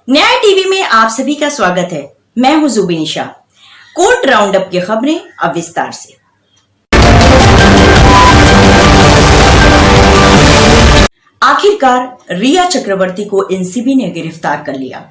न्याय टीवी में आप सभी का स्वागत है। मैं हूं जुबी निशा। कोर्ट राउंड अप की खबरें अब विस्तार से। आखिरकार रिया चक्रवर्ती को एनसीबी ने गिरफ्तार कर लिया।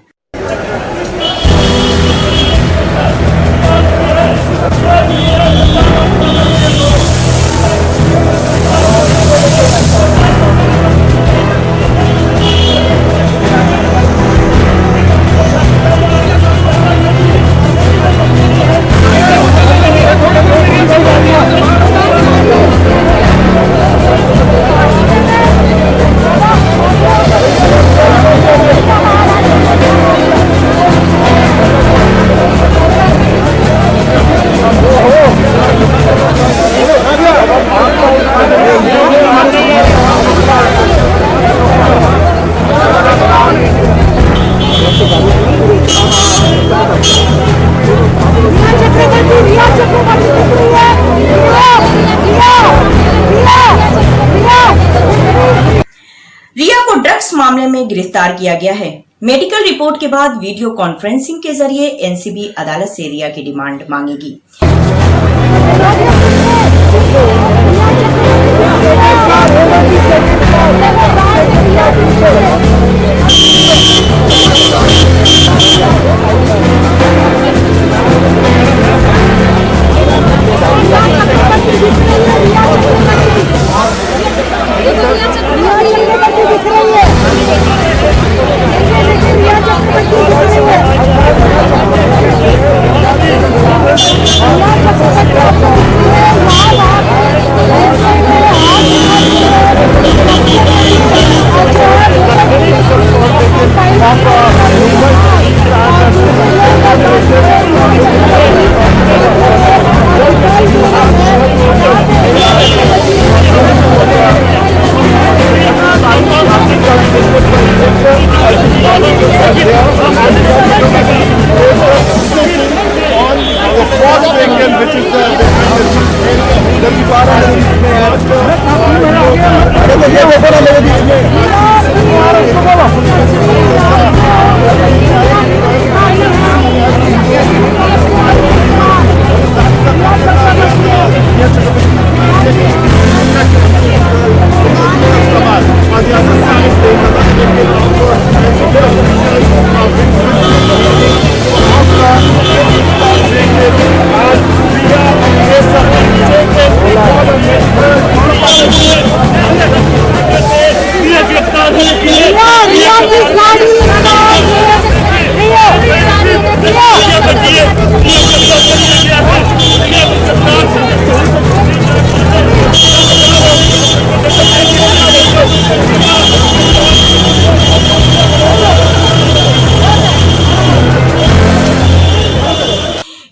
रिया को ड्रग्स मामले में गिरफ्तार किया गया है। मेडिकल रिपोर्ट के बाद वीडियो कॉन्फ्रेंसिंग के जरिए एनसीबी अदालत से रिया की डिमांड मांगेगी।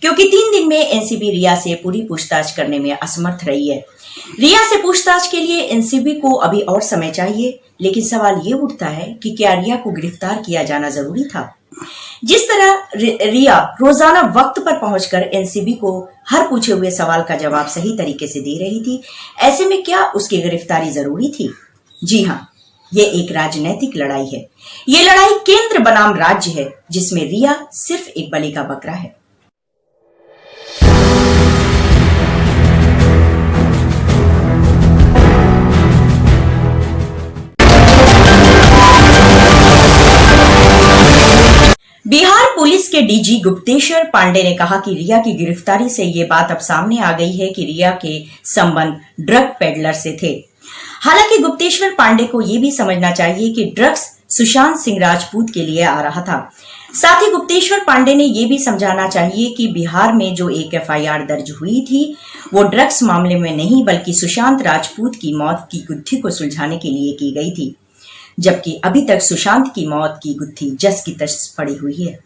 क्योंकि 3 दिन में एनसीबी रिया से पूरी पूछताछ करने में असमर्थ रही है। रिया से पूछताछ के लिए एनसीबी को अभी और समय चाहिए, लेकिन सवाल ये उठता है कि क्या रिया को गिरफ्तार किया जाना जरूरी था? जिस तरह रिया रोजाना वक्त पर पहुंचकर एनसीबी को हर पूछे हुए सवाल का जवाब सही तरीके से दे रही थी, ऐसे में क्या उसकी गिरफ्तारी जरूरी थी? जी हाँ, ये एक राजनीतिक लड़ाई है। ये लड़ाई केंद्र बनाम राज्य है, जिसमें रिया सिर्फ एक बलि का बकरा है। बिहार पुलिस के डीजी गुप्तेश्वर पांडे ने कहा कि रिया की गिरफ्तारी से ये बात अब सामने आ गई है कि रिया के संबंध ड्रग पेडलर से थे। हालांकि गुप्तेश्वर पांडे को ये भी समझना चाहिए कि ड्रग्स सुशांत सिंह राजपूत के लिए आ रहा था। साथ ही गुप्तेश्वर पांडे ने ये भी समझाना चाहिए कि बिहार में जो एक एफआईआर दर्ज हुई थी वो ड्रग्स मामले में नहीं बल्कि सुशांत राजपूत की मौत की गुत्थी को सुलझाने के लिए की गई थी, जबकि अभी तक सुशांत की मौत की गुत्थी जस की तस पड़ी हुई है।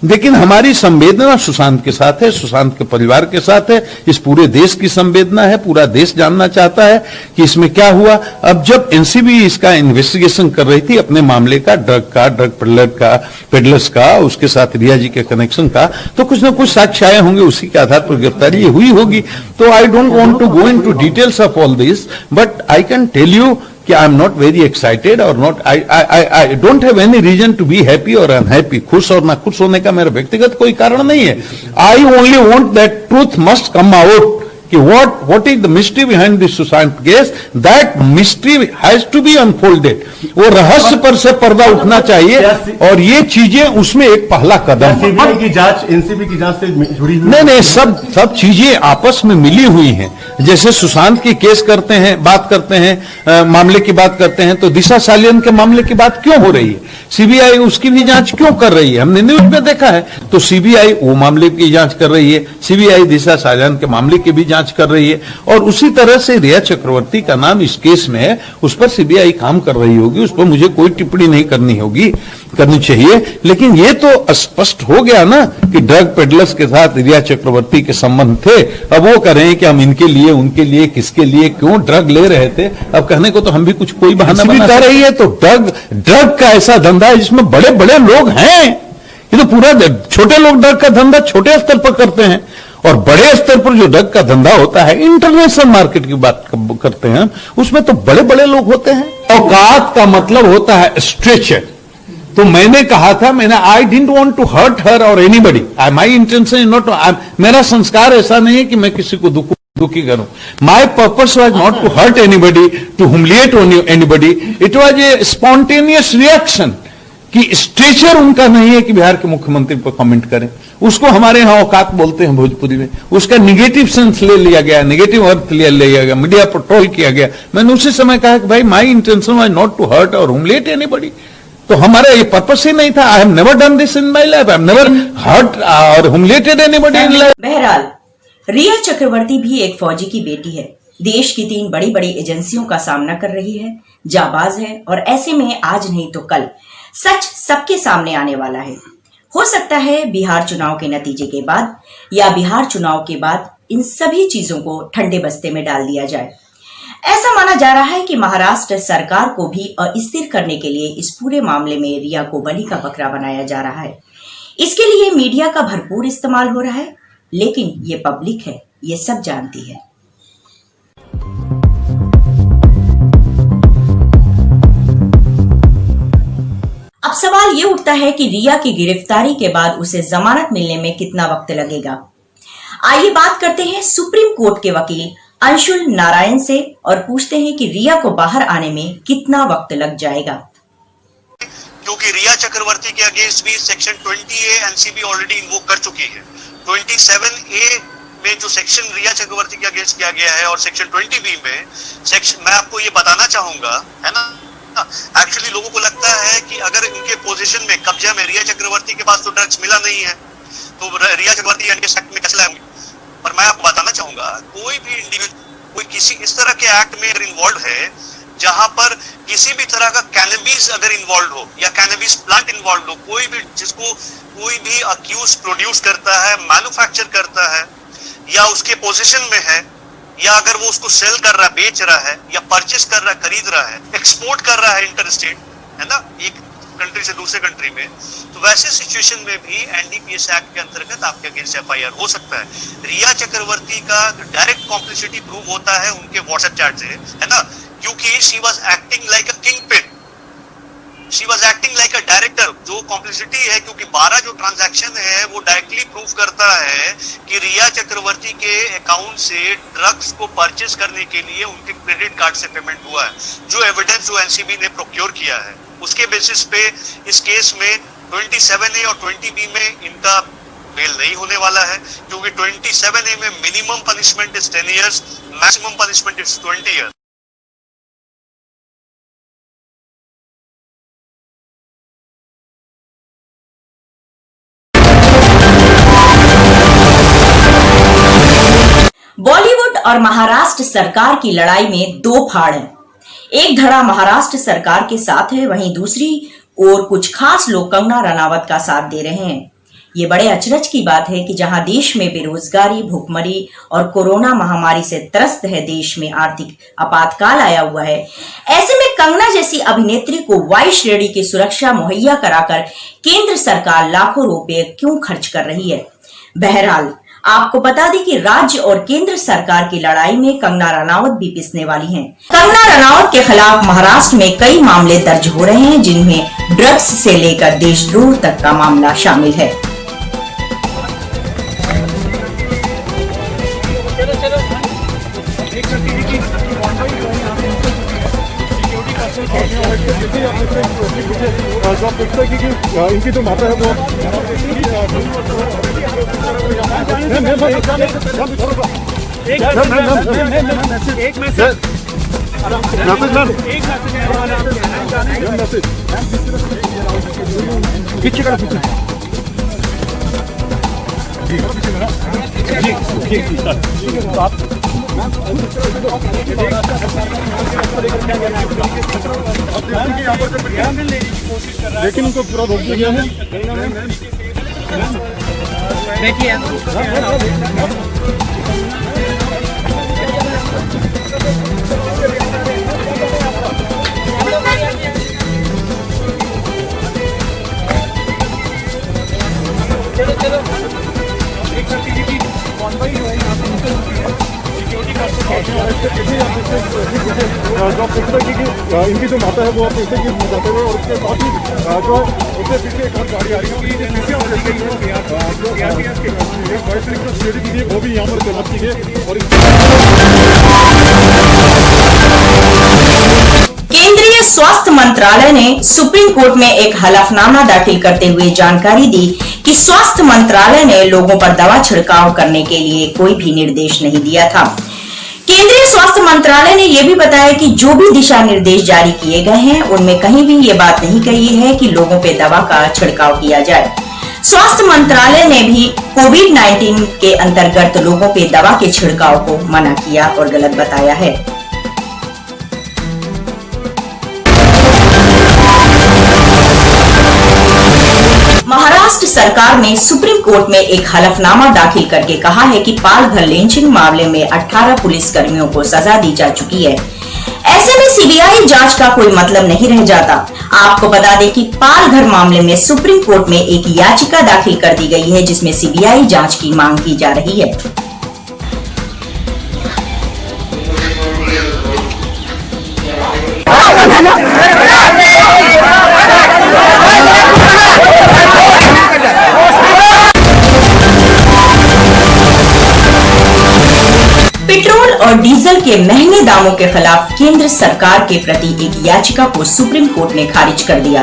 लेकिन हमारी संवेदना सुशांत के साथ है, सुशांत के परिवार के साथ है, इस पूरे देश की संवेदना है। पूरा देश जानना चाहता है कि इसमें क्या हुआ। अब जब एनसीबी इसका इन्वेस्टिगेशन कर रही थी अपने मामले का, ड्रग पेडलर्स का, उसके साथ रिया जी के कनेक्शन का, तो कुछ ना कुछ साक्ष्य आए होंगे, उसी के आधार पर गिरफ्तारी हुई होगी। तो I don't want to go into details of all this, but I can tell you कि I am not very excited और not I don't have any reason to be happy और अनहैप्पी। खुश और ना खुश होने का मेरा व्यक्तिगत कोई कारण नहीं है। I only want that truth must come out कि what is the mystery behind this Sushant case, that mystery has to be unfolded। वो रहस्य पर से पर्दा उठना चाहिए और ये चीजें उसमें एक पहला कदम है। सीबीआई की जांच एनसीबी की जांच से जुड़ी हुई नहीं, सब चीजें आपस में मिली हुई हैं। जैसे सुशांत की केस करते हैं, बात करते हैं, मामले की बात करते हैं, तो दिशा सालियन के मामले की बात क्यों हो रही है? सीबीआई उसकी भी जांच क्यों कर रही है? हमने न्यूज में देखा है। तो सीबीआई वो मामले की जांच कर रही है, सीबीआई दिशा सालियन के मामले की भी जांच कर रही है, और उसी तरह से रिया चक्रवर्ती का नाम इस केस में है, उस पर सीबीआई काम कर रही होगी, उस पर मुझे कोई टिप्पणी नहीं करनी चाहिए। लेकिन ये तो स्पष्ट हो गया ना कि ड्रग पेडलर्स के साथ रिया चक्रवर्ती के संबंध थे। अब वो कह रहे हैं कि हम इनके लिए, उनके लिए, किसके लिए, क्यों ड्रग ले रहे थे। अब कहने को तो हम भी कुछ कोई बहाना बना कर रही है। तो ड्रग का ऐसा धंधा है जिसमें बड़े बड़े लोग हैं। ये तो पूरा, छोटे लोग ड्रग का धंधा छोटे स्तर पर करते हैं, और बड़े स्तर पर जो ड्रग का धंधा होता है, इंटरनेशनल मार्केट की बात करते हैं, उसमें तो बड़े बड़े लोग होते हैं। औकात का मतलब होता है स्ट्रेचर। तो मैंने कहा था, I didn't want to hurt her और anybody. My intention is not, मेरा संस्कार ऐसा नहीं है कि मैं किसी को दुखी करूं। My purpose was not to hurt anybody, to humiliate anybody. It was a spontaneous reaction कि स्ट्रेचर उनका नहीं है कि बिहार के मुख्यमंत्री पर कमेंट करें। उसको हमारे यहां औकात बोलते हैं भोजपुरी में। उसका निगेटिव सेंस ले लिया गया, निगेटिव अर्थ ले लिया गया, मीडिया पर ट्रोल किया गया। मैंने उसी समय कहा कि भाई my intention was not to hurt और ह्यूमिलिएट एनीबडी। तो हमारा ये पर्पस ही नहीं था। I have never done this in my life. I have never hurt और ह्यूमिलिएटेड एनीबडी इन लाइफ। बहरहाल, रिया चक्रवर्ती भी एक फौजी की बेटी है। देश की 3 बड़ी बड़ी एजेंसियों का सामना कर रही है, जाबाज है, और ऐसे में आज नहीं तो कल सच सबके सामने आने वाला है। हो सकता है बिहार चुनाव के नतीजे के बाद या बिहार चुनाव के बाद इन सभी चीजों को ठंडे बस्ते में डाल दिया जाए। ऐसा माना जा रहा है कि महाराष्ट्र सरकार को भी अस्थिर करने के लिए इस पूरे मामले में रिया को बलि का बकरा बनाया जा रहा है। इसके लिए मीडिया का भरपूर इस्तेमाल हो रहा है, लेकिन ये पब्लिक है, ये सब जानती है। अब सवाल ये उठता है कि रिया की गिरफ्तारी के बाद उसे जमानत मिलने में कितना वक्त लगेगा। आइए बात करते हैं सुप्रीम कोर्ट के वकील अंशुल नारायण से और पूछते हैं कि रिया को बाहर आने में कितना वक्त लग जाएगा। क्योंकि रिया चक्रवर्ती के अगेंस्ट भी section 20A NCB already invoke कर चुकी है। 27A में जो सेक्शन रिया चक्रवर्ती के अगेंस्ट किया गया है और सेक्शन 20B में सेक्शन, मैं आपको ये बताना चाहूंगा, है ना, एक्चुअली लोगों को लगता है कि अगर इनके पोजीशन में, कब्जा में रिया चक्रवर्ती के पास तो ड्रग्स मिला नहीं है, तो रिया चक्रवर्ती एनडीपीएस एक्ट में कैसे लाएंगे। पर मैं आपको बताना चाहूंगा, कोई भी इंडिविजुअल, कोई किसी इस तरह के एक्ट में इन्वॉल्व है जहां पर किसी भी तरह का कैनबिस अगर इन्वॉल्व हो या कैनबिस प्लांट इन्वॉल्व हो, कोई भी जिसको कोई भी अक्यूज प्रोड्यूस करता है, मैन्युफैक्चर करता है, या उसके पोजीशन में है, या अगर वो उसको सेल कर रहा है, बेच रहा है, या परचेस कर रहा है, खरीद रहा है, एक्सपोर्ट कर रहा है इंटर स्टेट, है ना, एक कंट्री से दूसरे कंट्री में, तो वैसे सिचुएशन में भी एनडीपीएस एक्ट के अंतर्गत आपके अगेंस्ट एफआईआर हो सकता है। रिया चक्रवर्ती का डायरेक्ट कॉम्प्लिसिटी प्रूव होता है उनके व्हाट्सएप चैट से, है ना, क्योंकि she was acting like a kingpin, she was acting like a director. जो कॉम्प्लिसिटी है, क्योंकि 12 जो ट्रांजैक्शन है वो डायरेक्टली प्रूव करता है कि रिया चक्रवर्ती के अकाउंट से ड्रग्स को परचेस करने के लिए उनके क्रेडिट कार्ड से पेमेंट हुआ है। जो एविडेंस जो एनसीबी ने प्रोक्योर किया है, उसके बेसिस पे इस केस में 27A और 20B में इनका बेल नहीं होने वाला है, क्योंकि 27A में minimum punishment is 10 years, maximum punishment is 20 years। Bollywood और महाराष्ट्र सरकार की लड़ाई में 2 फाड़ हैं। एक धड़ा महाराष्ट्र सरकार के साथ है, वहीं दूसरी ओर कुछ खास लोग कंगना रनावत का साथ दे रहे हैं। ये बड़े अचरज की बात है कि जहां देश में बेरोजगारी, भुखमरी और कोरोना महामारी से त्रस्त है, देश में आर्थिक आपातकाल आया हुआ है, ऐसे में कंगना जैसी अभिनेत्री को वाई श्रेणी की सुरक्षा मुहैया कराकर केंद्र सरकार लाखों रुपए क्यों खर्च कर रही है। बहरहाल, आपको बता दें कि राज्य और केंद्र सरकार की लड़ाई में कंगना रनावत भी पिसने वाली हैं। कंगना रनावत के खिलाफ महाराष्ट्र में कई मामले दर्ज हो रहे हैं, जिनमें ड्रग्स से लेकर देशद्रोह तक का मामला शामिल है। इनकी जो माता है वो पीछे का लेकिन उनको पूरा रोक दिया गया है। देखिए इनकी जो माता है वो पीछे की जाते हुए और उसके साथ ही जो उससे पीछे एक और गाड़ी आ रही है वो भी यहाँ पर तैनात की गई और केंद्रीय स्वास्थ्य मंत्रालय ने सुप्रीम कोर्ट में एक हलफनामा दाखिल करते हुए जानकारी दी कि स्वास्थ्य मंत्रालय ने लोगों पर दवा छिड़काव करने के लिए कोई भी निर्देश नहीं दिया था। केंद्रीय स्वास्थ्य मंत्रालय ने यह भी बताया कि जो भी दिशा निर्देश जारी किए गए हैं उनमें कहीं भी ये बात नहीं कही है कि लोगों पे दवा का छिड़काव किया जाए। स्वास्थ्य मंत्रालय ने भी कोविड-19 के अंतर्गत लोगों पे दवा के छिड़काव को मना किया और गलत बताया है। महाराष्ट्र सरकार ने सुप्रीम कोर्ट में एक हलफनामा दाखिल करके कहा है कि पालघर लिंचिंग मामले में 18 पुलिसकर्मियों को सजा दी जा चुकी है। ऐसे में सीबीआई जांच का कोई मतलब नहीं रह जाता। आपको बता दें कि पालघर मामले में सुप्रीम कोर्ट में एक याचिका दाखिल कर दी गई है, जिसमें सीबीआई जांच की मांग की जा रही है। पेट्रोल और डीजल के महंगे दामों के खिलाफ केंद्र सरकार के प्रति एक याचिका को सुप्रीम कोर्ट ने खारिज कर दिया।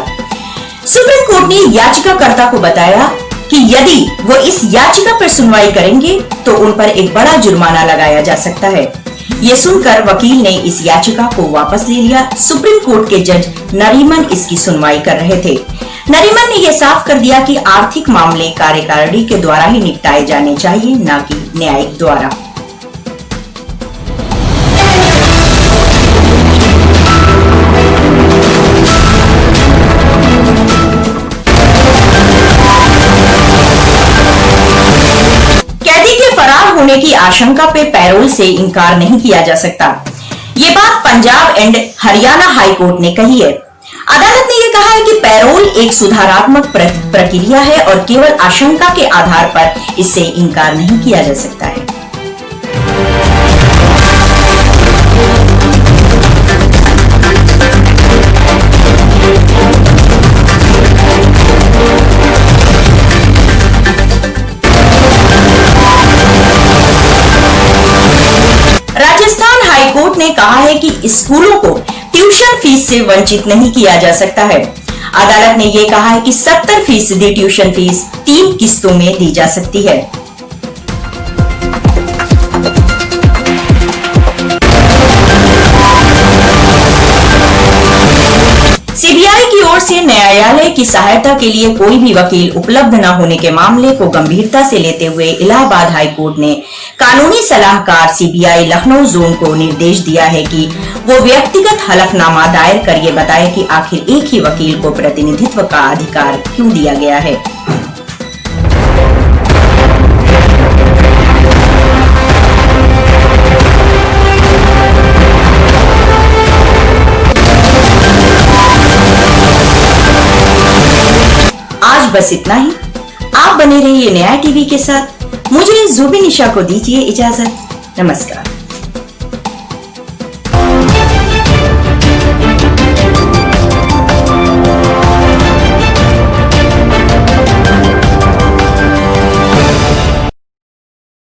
सुप्रीम कोर्ट ने याचिकाकर्ता को बताया कि यदि वो इस याचिका पर सुनवाई करेंगे तो उन पर एक बड़ा जुर्माना लगाया जा सकता है। ये सुनकर वकील ने इस याचिका को वापस ले लिया। सुप्रीम कोर्ट के जज नरीमन इसकी सुनवाई कर रहे थे। नरीमन ने यह साफ कर दिया कि आर्थिक मामले कार्यकारिणी के द्वारा ही निपटाए जाने चाहिए, न कि न्यायिक द्वारा। होने की आशंका पे पैरोल से इनकार नहीं किया जा सकता। ये बात Punjab and Haryana high court ने कही है। अदालत ने यह कहा है कि पैरोल एक सुधारात्मक प्रक्रिया है और केवल आशंका के आधार पर इससे इनकार नहीं किया जा सकता है। राजस्थान हाई कोर्ट ने कहा है कि स्कूलों को ट्यूशन फीस से वंचित नहीं किया जा सकता है। अदालत ने यह कहा है कि 70% ट्यूशन फीस 3 किस्तों में दी जा सकती है। सीबीआई की ओर से न्यायालय की सहायता के लिए कोई भी वकील उपलब्ध न होने के मामले को गंभीरता से लेते हुए इलाहाबाद हाई कोर्ट ने कानूनी सलाहकार सीबीआई लखनऊ जोन को निर्देश दिया है कि वो व्यक्तिगत हलफनामा दायर कर ये बताए कि आखिर एक ही वकील को प्रतिनिधित्व का अधिकार क्यों दिया गया है। आज बस इतना ही। आप बने रहिए नया टीवी के साथ। मुझे जुबिन निशा को दीजिए इजाजत। नमस्कार।